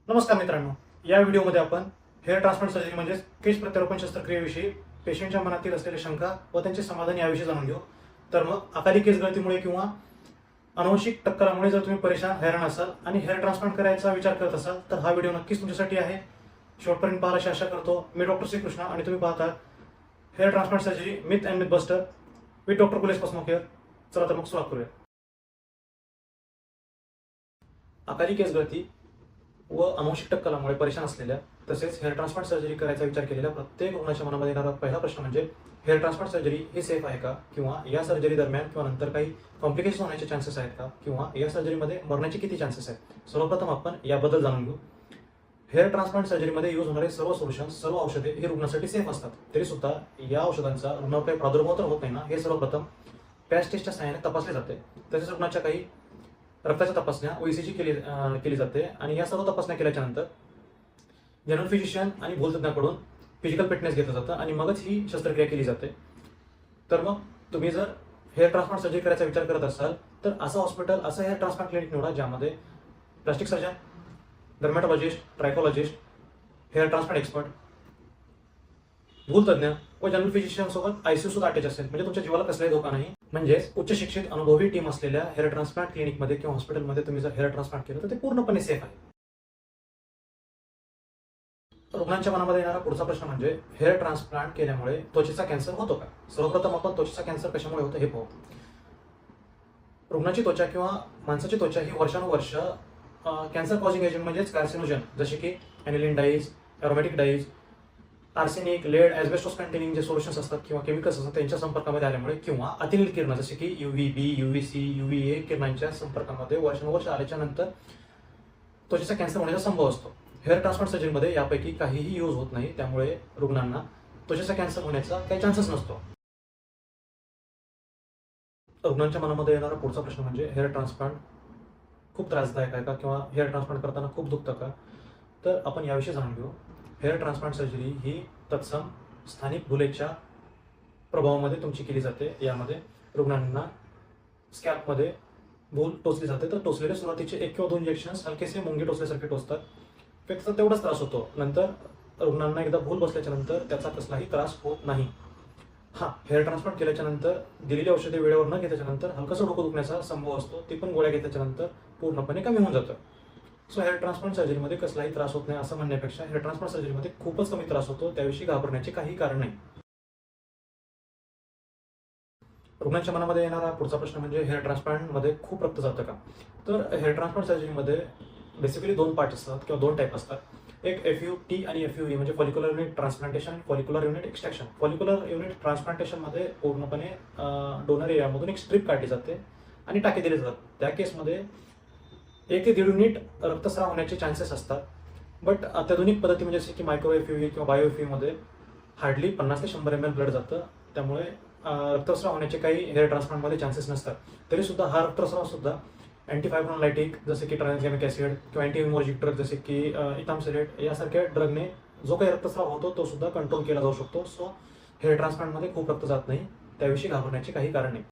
नमस्कार मित्रांनो, या व्हिडिओमध्ये आपण हेअर ट्रान्सप्लांट सर्जरी म्हणजे केस प्रत्यारोपण शस्त्रक्रियेविषयी पेशंटच्या मनातील असलेल्या शंका व त्यांचे समाधान याविषयी जाणून घेऊ. तर मग अकाली केस गळतीमुळे किंवा अनुवंशिक टक्करामुळे जर तुम्ही परेशान हैराण असाल आणि हेअर ट्रान्सप्लांट करायचा विचार करत असाल तर हा व्हिडिओ नक्कीच तुमच्यासाठी आहे. शेवटपर्यंत पाहाल अशी आशा करतो. मी डॉक्टर श्रीकृष्ण आणि तुम्ही पाहता hair transplant surgery myth and myth buster with doctor Kulesh Cosmo Care. चला तर मग सुरुवात करूया. अकाली केस गळती व अनुवंशिक टक्करामुळे परेशान असलेल्या तसेच हेअर ट्रान्सप्लांट सर्जरी करायचा विचार केलेल्या प्रत्येक रुग्णाच्या मनामध्ये येणारा पहिला प्रश्न म्हणजे हेअर ट्रान्सप्लांट सर्जरी ही सेफ आहे का, किंवा या सर्जरी दरम्यान किंवा नंतर काही कॉम्प्लिकेशन होण्याचे चान्सेस आहेत का, किंवा या सर्जरीमध्ये मरण्याचे किती चान्सेस आहेत. सर्वप्रथम आपण याबद्दल जाणून घेऊ. हेअर ट्रान्सप्लांट सर्जरीमध्ये यूज होणारे सर्व सोल्युशन्स, सर्व औषधे हे रुग्णासाठी सेफ असतात. तरी सुद्धा या औषधांचा रुग्णावर काही प्रादुर्भाव तर होत नाही ना, हे सर्वप्रथम पॅच टेस्टच्या सहाय्याने तपासले जाते. तसेच रुग्णाच्या काही रक्ताच्या तपासण्या OECG केली जाते आणि या सर्व तपासण्या केल्याच्या नंतर जनरल फिजिशियन आणि भूलतज्ञाकडून फिजिकल फिटनेस घेतलं जातं आणि मगच ही शस्त्रक्रिया केली जाते. तर मग तुम्ही जर हेअर ट्रान्सप्लांट सर्जरी करायचा विचार करत असाल तर असं हॉस्पिटल, असं हेअर ट्रान्सप्लांट क्लिनिक निवडा ज्यामध्ये plastic surgeon, dermatologist, trichologist, hair transplant expert, भूलतज्ञ व जनरल फिजिशियन सोबत ICU सुद्धा अटॅच असेल, म्हणजे तुमच्या जीवाला कसलाही धोका नाही. म्हणजेच उच्च शिक्षित अनुभवी टीम असलेल्या हेअर ट्रान्सप्लांट क्लिनिकमध्ये किंवा हॉस्पिटलमध्ये तुम्ही जर हेअर ट्रान्सप्लांट केलं तर ते पूर्णपणे सेफ आहे. रुग्णांच्या मनामध्ये येणारा पुढचा प्रश्न म्हणजे हेअर ट्रान्सप्लांट केल्यामुळे त्वचेचा कॅन्सर होतो का. सर्वप्रथम आपण त्वचेचा कॅन्सर कशामुळे होतो हे पाहू. रुग्णाची त्वचा किंवा माणसाची त्वचा ही वर्षानुवर्ष कॅन्सर कॉजिंग एजंट म्हणजेच कार्सिनोजन जसे की aniline dyes, aromatic dyes, arsenic, lead, asbestos containing जे सोल्युशन्स असतात किंवा केमिकल्स असतात त्यांच्या संपर्कामध्ये आल्यामुळे किंवा अतिनील किरण जसे की UVB, UVC, UVA किरणांच्या संपर्कामध्ये वर्षानुवर्ष आल्याच्या नंतर त्वचेचा कॅन्सर होण्याचा संभव असतो. हेअर ट्रान्सप्लांट सर्जरीमध्ये यापैकी काहीही यूज होत नाही, त्यामुळे रुग्णांना त्वचेचा कॅन्सर होण्याचा काही चान्सेस नसतो. रुग्णांच्या मनामध्ये येणारा पुढचा प्रश्न म्हणजे हेअर ट्रान्सप्लांट खूप त्रासदायक आहे का, किंवा हेअर ट्रान्सप्लांट करताना खूप दुखतं का. तर आपण याविषयी जाणून घेऊ. हेअर ट्रान्सप्लांट सर्जरी ही तत्सम स्थानिक भुलेच्या प्रभावामध्ये तुमची केली जाते. यामध्ये रुग्णांना स्कॅल्पमध्ये भूल टोचली जाते. तर टोचलेले सुरुवातीचे 1 किंवा 2 इंजेक्शन्स हलकेसे मुंगी टोचल्यासारखे टोचतात. फक्त तेवढाच त्रास होतो. नंतर रुग्णांना एकदा भूल बसल्याच्या नंतर त्याचा कसलाही त्रास होत नाही. हेअर ट्रान्सप्लांट केल्याच्या नंतर दिलेली औषधे वेळेवर न घेतल्याच्या नंतर हलकासा डोकं दुखण्याचा संभव असतो. ते पण गोळ्या घेतल्याच्या नंतर पूर्णपणे कमी होऊन जातं. सो हेअर ट्रान्सप्लांट सर्जरीमध्ये कसलाही त्रास होत नाही असं म्हणण्यापेक्षा हेअर ट्रान्सप्लांट सर्जरीमध्ये खूपच कमी त्रास होतो, त्याविषयी घाबरण्याचे काही कारण नाही. रुग्णांच्या मनामध्ये येणारा पुढचा प्रश्न म्हणजे हेअर ट्रान्सप्लांटमध्ये खूप रक्त जातं का. तर हेअर ट्रान्सप्लांट सर्जरीमध्ये बेसिकली 2 पार्ट असतात किंवा 2 टाईप असतात. एक FUT आणि FUE म्हणजे फॉलिक्युलर युनिट ट्रान्सप्लांटेशन आणि follicular unit extraction. Follicular unit ट्रान्सप्लांटेशनमध्ये पूर्णपणे डोनर एरियामधून एक स्ट्रीप काढली जाते आणि टाके दिले जातात. त्या केसमध्ये 1 ते 1.5 युनिट रक्तस्राव होण्याचे चान्सेस असतात. बट अत्याधुनिक पद्धती म्हणजे जसे की मायक्रो FUE किंवा बायो FUE हार्डली 50 ते 100 ml ब्लड जातं, त्यामुळे रक्तस्राव होण्याचे काही हेअर ट्रान्सप्लांटमध्ये चान्सेस नसतात. तरी सुद्धा हा रक्तस्राव सुद्धा अँटीफायब्रोलायटिक जसे की ट्रान्सगॅमिक ॲसिड किंवा अँटीहिमोरेजिक ड्रग जसे की इथामसेलेट यासारख्या ड्रगने जो काही रक्तस्राव होतो तो सुद्धा कंट्रोल केला जाऊ शकतो. सो हेअर ट्रान्सप्लांटमध्ये खूप रक्त जात नाही, त्याविषयी घाबरण्याचे काही कारण नाही.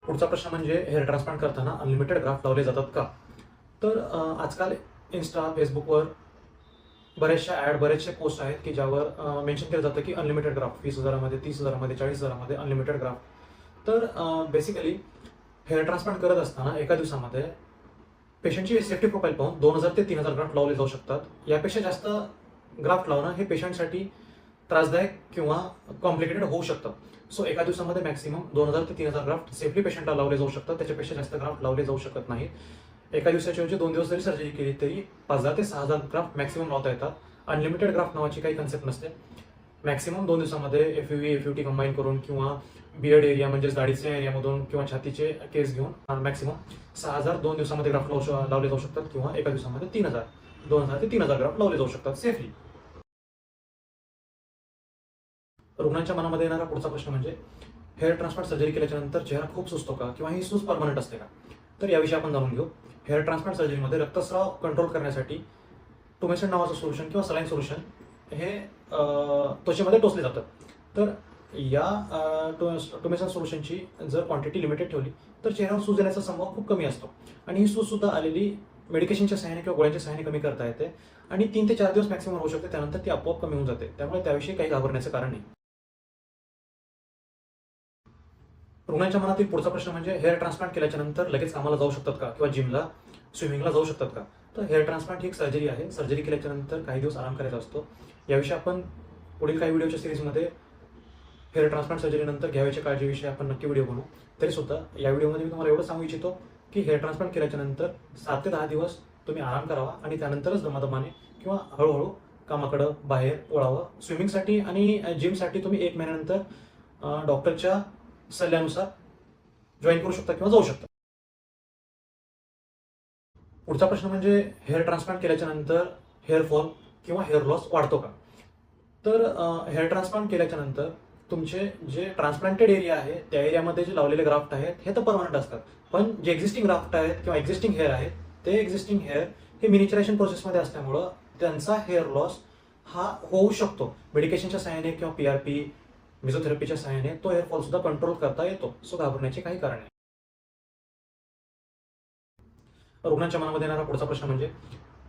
पुढचा प्रश्न म्हणजे हेअर ट्रान्सप्लांट करताना अनलिमिटेड ग्राफ्ट लावले जातात का. तर आजकाल इंस्टा, फेसबुकवर बरेचसे पोस्ट आहेत की ज्यावर मेन्शन केलं जातं की अनलिमिटेड ग्राफ्ट 20,000मध्ये, 30,000मध्ये, 40,000मध्ये अनलिमिटेड ग्राफ्ट. तर बेसिकली हेअर ट्रान्सप्लांट करत असताना एका दिवसामध्ये पेशंटची सेफ्टी प्रोफाईल पाहून 2,000 ते 3,000 ग्राफ्ट लावले जाऊ शकतात. यापेक्षा जास्त ग्राफ्ट लावणं हे पेशंटसाठी त्रासदायक किंवा कॉम्प्लिकेटेड होऊ शकतं. सो एका दिवसामध्ये मॅक्सिमम 2,000 ते 3,000 ग्राफ्ट सेफली पेशंटला लावले जाऊ शकतात. त्याच्यापेक्षा जास्त ग्राफ्ट लावले जाऊ शकत नाहीत. एका दिवसाच्या ऐवजी 2 दिवस जरी सर्जरी केली तरी 5,000 ते 6,000 ग्राफ्ट मॅक्सिमम लावता येतात. अनलिमिटेड ग्राफ्ट नावाची काही कन्सेप्ट नसते. मॅक्सिमम 2 दिवसामध्ये FUE, FUT कंबाईन करून किंवा बियर्ड एरिया म्हणजेच दाढीच्या एरियामधून किंवा छातीचे केस घेऊन मॅक्सिमम 6,000 2 दिवसामध्ये ग्राफ्ट लावले जाऊ शकतात, किंवा एका दिवसामध्ये 2,000 ते 3,000 ग्राफ्ट लावले जाऊ शकतात सेफली. रुग्णांच्या मनामध्ये येणारा पुढचा प्रश्न म्हणजे हेअर ट्रान्सप्लांट सर्जरी केल्याच्या नंतर चेहरा खूप सुचतो का, किंवा ही सूज परमनंट असते का. तर याविषयी आपण जाणून घेऊ. हेअर ट्रान्सप्लांट सर्जरीमध्ये रक्तस्राव कंट्रोल करण्यासाठी टुमेसन नावाचं सोल्युशन किंवा सलाईन सोल्युशन हे त्वचेमध्ये टोचले जातात. तर या टुमेसन सोल्युशनची जर क्वांटिटी लिमिटेड ठेवली तर चेहऱ्यावर सूज येण्याचा संभव खूप कमी असतो. आणि ही सूज सुद्धा आलेली मेडिकेशनच्या सहाय्याने किंवा गोळ्यांच्या सहाय्याने कमी करता येते आणि 3 ते 4 दिवस मॅक्सिमम होऊ शकते, त्यानंतर ती आपोआप कमी होऊन जाते. त्यामुळे त्याविषयी काही घाबरण्याचं कारण नाही. रुग्णांच्या मनातील पुढचा प्रश्न म्हणजे हेअर ट्रान्सप्लांट केल्याच्या नंतर लगेच कामाला जाऊ शकतात का किंवा जिमला, स्विमिंगला जाऊ शकतात का? तर हेअर ट्रान्सप्लांट ही एक सर्जरी आहे. सर्जरी केल्याच्या नंतर काही दिवस आराम करायचा असतो. याविषयी आपण पुढील काही व्हिडिओच्या सिरीजमध्ये हेअर ट्रान्सप्लांट सर्जरीनंतर घ्यावयाच्या काळजीविषयी आपण नक्की व्हिडिओ बनवू. तरी सुद्धा या व्हिडिओमध्ये मी तुम्हाला एवढं सांगू इच्छितो की हेअर ट्रान्सप्लांट केल्याच्या नंतर 7 ते 10 दिवस तुम्ही आराम करावा आणि त्यानंतरच दमादमाने किंवा हळूहळू कामाकडं बाहेर वळावं. स्विमिंगसाठी आणि जिमसाठी तुम्ही 1 महिन्यानंतर डॉक्टरच्या सल्ल्यानुसार जॉईन करू शकता किंवा जाऊ शकता. पुढचा प्रश्न म्हणजे हेअर ट्रान्सप्लांट केल्याच्या नंतर हेअर फॉल किंवा हेअर लॉस वाढतो का? तर हेअर ट्रान्सप्लांट केल्याच्या नंतर तुमचे जे ट्रान्सप्लांटेड एरिया आहे त्या एरियामध्ये जे लावलेले ग्राफ्ट आहेत हे तर परमनंट असतात, पण जे एक्झिस्टिंग ग्राफ्ट आहेत किंवा एक्झिस्टिंग हेअर आहेत ते एक्झिस्टिंग हेअर हे मिनिचरायझेशन प्रोसेसमध्ये असल्यामुळं त्यांचा हेअर लॉस हा होऊ शकतो. मेडिकेशनच्या सहाय्याने किंवा PRP मेझोथेरपीच्या सहाय्याने तो हेअर फॉल सुद्धा कंट्रोल करता येतो. सो घाबरण्याचे काही कारण नाही. रुग्णांच्या मनामध्ये येणारा पुढचा प्रश्न म्हणजे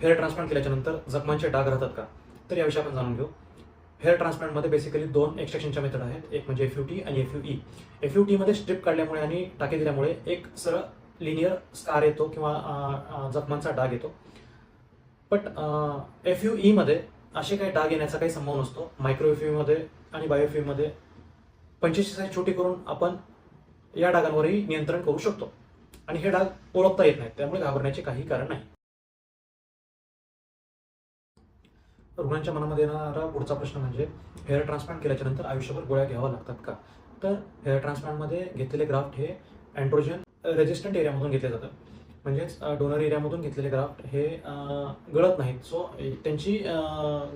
हेअर ट्रान्सप्लांट केल्याच्या नंतर जखमांचे डाग राहतात का? तर याविषयी आपण जाणून घेऊ. हेअर ट्रान्सप्लांटमध्ये बेसिकली 2 एक्सट्रॅक्शनच्या मेथड आहेत, एक म्हणजे FUT आणि FUE. FUT मध्ये स्ट्रिप काढल्यामुळे आणि टाके दिल्यामुळे एक सरळ लिनियर स्कार येतो किंवा जखमांचा डाग येतो. बट FUE मध्ये असे काही डाग येण्याचा काही संभव नसतो. मायक्रो FUE मध्ये आणि बायो FUE मध्ये 25 साईज छोटी करून आपण या डागांवरही नियंत्रण करू शकतो आणि हे डाग ओळखता येत नाहीत, त्यामुळे घाबरण्याचे काही कारण नाही. रुग्णांच्या मनामध्ये येणारा पुढचा प्रश्न म्हणजे हेअर ट्रान्सप्लांट केल्याच्या नंतर आयुष्यभर गोळ्या घ्याव्या लागतात का? तर हेअर ट्रान्सप्लांटमध्ये घेतलेले ग्राफ्ट हे अँड्रोजन रेजिस्टंट एरियामधून घेतले जातात. म्हणजेच डोनर एरियामधून घेतलेले ग्राफ्ट हे गळत नाहीत. सो त्यांची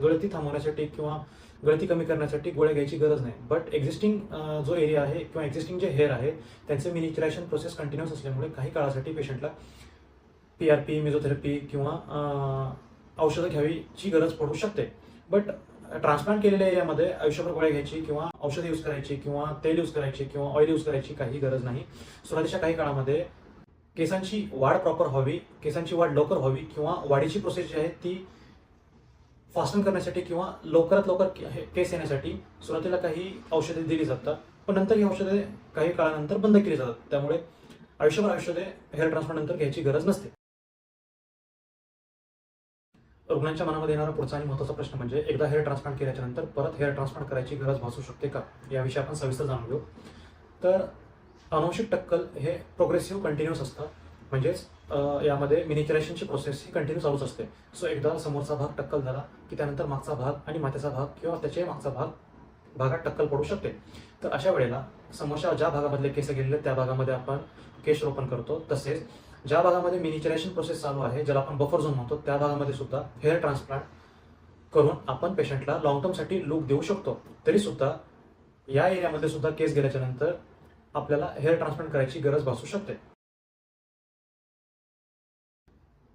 गळती थांबवण्यासाठी किंवा गळती कमी करण्यासाठी गोळ्या घ्यायची गरज नाही. बट एक्झिस्टिंग जो एरिया आहे किंवा एक्झिस्टिंग जे हेअर आहे त्यांचे मिनिचरायझेशन प्रोसेस कंटिन्युअस असल्यामुळे काही काळासाठी पेशंटला PRP मेझोथेरपी किंवा औषधं घ्यावीची गरज पडू शकते. बट ट्रान्सप्लांट केलेल्या एरियामध्ये आयुष्यभर गोळ्या घ्यायची किंवा औषधं यूज करायची किंवा तेल यूज करायची किंवा ऑइल यूज करायची काही गरज नाही. सुरुवातीच्या काही काळामध्ये केसांची वाढ प्रॉपर व्हावी, केसांची वाढ लवकर व्हावी किंवा वाढीची प्रोसेस जी आहे ती फास्टन करण्यासाठी किंवा लवकरात लवकर केस येण्यासाठी सुरुवातीला काही औषधे दिली जातात, पण नंतर ही औषधे काही काळानंतर बंद केली जातात. त्यामुळे आयुष्यभर औषधे हेअर ट्रान्सप्लांट नंतर घ्यायची गरज नसते. रुग्णांच्या मनामध्ये येणारा पुढचा आणि महत्त्वाचा प्रश्न म्हणजे एकदा हेअर ट्रान्सप्लांट केल्याच्या नंतर परत हेअर ट्रान्सप्लांट करायची गरज भासू शकते का? याविषयी आपण सविस्तर जाणून घेऊ. तर अनुवांशिक टक्कल हे प्रोग्रेसिव्ह कंटिन्युअस असतं, म्हणजेच यामध्ये मिनिचरायझेशनची प्रोसेस ही कंटिन्यू चालूच असते. सो एकदा समोरचा भाग टक्कल झाला की त्यानंतर मागचा भाग आणि माथ्याचा भाग किंवा त्याच्या मागचा भागात टक्कल पडू शकते. तर अशा वेळेला समोरच्या ज्या भागामधले केस गेलेले त्या भागामध्ये आपण केश रोपण करतो. तसेच ज्या भागामध्ये मिनिचरायझेशन प्रोसेस चालू आहे, ज्याला आपण बफर झोन म्हणतो, त्या भागामध्ये सुद्धा हेअर ट्रान्सप्लांट करून आपण पेशंटला लॉंग टर्मसाठी लूक देऊ शकतो. तरी सुद्धा या एरियामध्ये सुद्धा केस गेल्याच्या नंतर आपल्याला हेअर ट्रान्सप्लांट करायची गरज भासू शकते.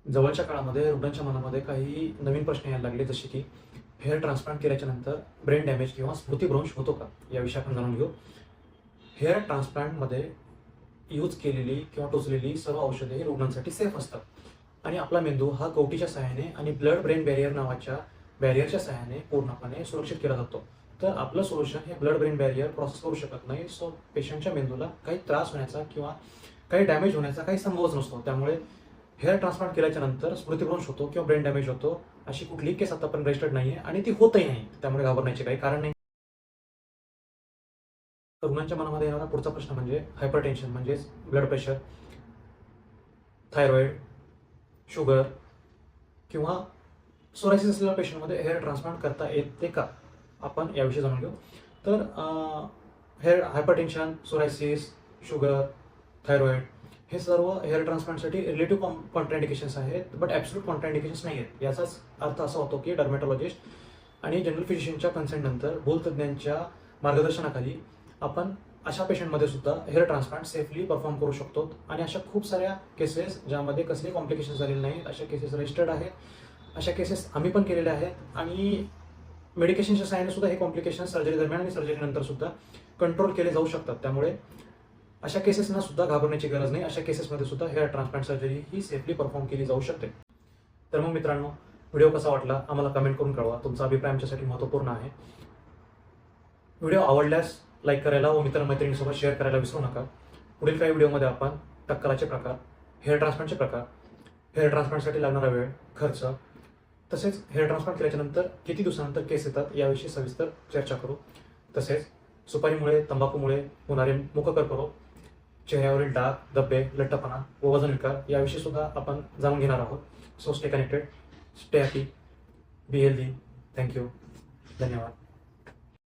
जवळच्या काळामध्ये रुग्णांच्या मनामध्ये काही नवीन प्रश्न यायला लागले, जसे की हेअर ट्रान्सप्लांट केल्याच्या नंतर ब्रेन डॅमेज किंवा स्मृतिभ्रंश होतो का? याविषयी आपण जाणून घेऊ. हेअर ट्रान्सप्लांटमध्ये यूज केलेली किंवा टोचलेली सर्व औषधे ही रुग्णांसाठी सेफ असतात आणि आपला मेंदू हा कवटीच्या सहाय्याने आणि ब्लड ब्रेन बॅरियर नावाच्या बॅरियरच्या सहाय्याने पूर्णपणे सुरक्षित केला जातो. तर आपलं सोल्युशन हे ब्लड ब्रेन बॅरियर क्रॉस करू शकत नाही. सो पेशंटच्या मेंदूला काही त्रास होण्याचा किंवा काही डॅमेज होण्याचा काही संभवच नसतो. त्यामुळे हेअर ट्रान्सप्लांट केल्याच्या नंतर स्मृतिभ्रंश होतो किंवा ब्रेन डॅमेज होतो अशी कुठलीही केस आतापर्यंत रजिस्टर्ड नाही आहे आणि ती होतही नाही. त्यामुळे घाबरण्याचे काही कारण नाही. रुग्णांच्या मनामध्ये येणारा पुढचा प्रश्न म्हणजे हायपरटेन्शन म्हणजेच ब्लड प्रेशर, थायरॉइड, शुगर किंवा सोरायसिस असलेल्या पेशंटमध्ये हेअर ट्रान्सप्लांट करता येते का? आपण याविषयी जाणून घेऊ. तर hair hypertension, psoriasis, sugar, thyroid हे सर्व हेअर ट्रान्सप्लांटसाठी रिलेटिव्ह कॉन्ट्राइंडिकेशन्स आहेत, बट ॲब्सोल्यूट कॉन्ट्राइंडिकेशन्स नाही आहेत. याचाच अर्थ असा होतो की डर्मॅटॉलॉजिस्ट आणि जनरल फिजिशियनच्या कन्सेंटनंतर भूलतज्ञांच्या मार्गदर्शनाखाली आपण अशा पेशंटमध्ये सुद्धा हेअर ट्रान्सप्लांट सेफली परफॉर्म करू शकतो आणि अशा खूप साऱ्या केसेस ज्यामध्ये कसले कॉम्प्लिकेशन्स झालेले नाहीत अशा केसेस रजिस्टर्ड आहेत. अशा केसेस आम्ही पण केलेल्या आहेत आणि मेडिकेशनच्या सहाय्याने सुद्धा हे कॉम्प्लिकेशन्स सर्जरी दरम्यान आणि सर्जरी नंतर सुद्धा कंट्रोल केले जाऊ शकतात. त्यामुळे अशा केसेसना सुद्धा घाबरण्याची गरज नाही. अशा केसेसमध्ये सुद्धा हेअर ट्रान्सप्लांट सर्जरी ही सेफली परफॉर्म केली जाऊ शकते. तर मग मित्रांनो, व्हिडिओ कसा वाटला आम्हाला कमेंट करून कळवा. तुमचा अभिप्राय आमच्यासाठी महत्त्वपूर्ण आहे. व्हिडिओ आवडल्यास लाईक करायला व मित्रमैत्रिणींसोबत शेअर करायला विसरू नका. पुढील काही व्हिडिओमध्ये आपण टक्कलाचे प्रकार, हेअर ट्रान्सप्लांटचे प्रकार, हेअर ट्रान्सप्लांटसाठी लागणारा वेळ, खर्च, तसेच हेअर ट्रान्सप्लांट केल्याच्यानंतर किती दिवसानंतर केस येतात याविषयी सविस्तर चर्चा करू. तसेच सुपारीमुळे, तंबाखूमुळे होणारे मुखकर्करोग, चेहऱ्यावरील डाग, धब्बे, लठ्ठपणा व वजन विकार याविषयी सुद्धा आपण जाणून घेणार आहोत. So stay connected, stay happy, be healthy. Thank you. धन्यवाद.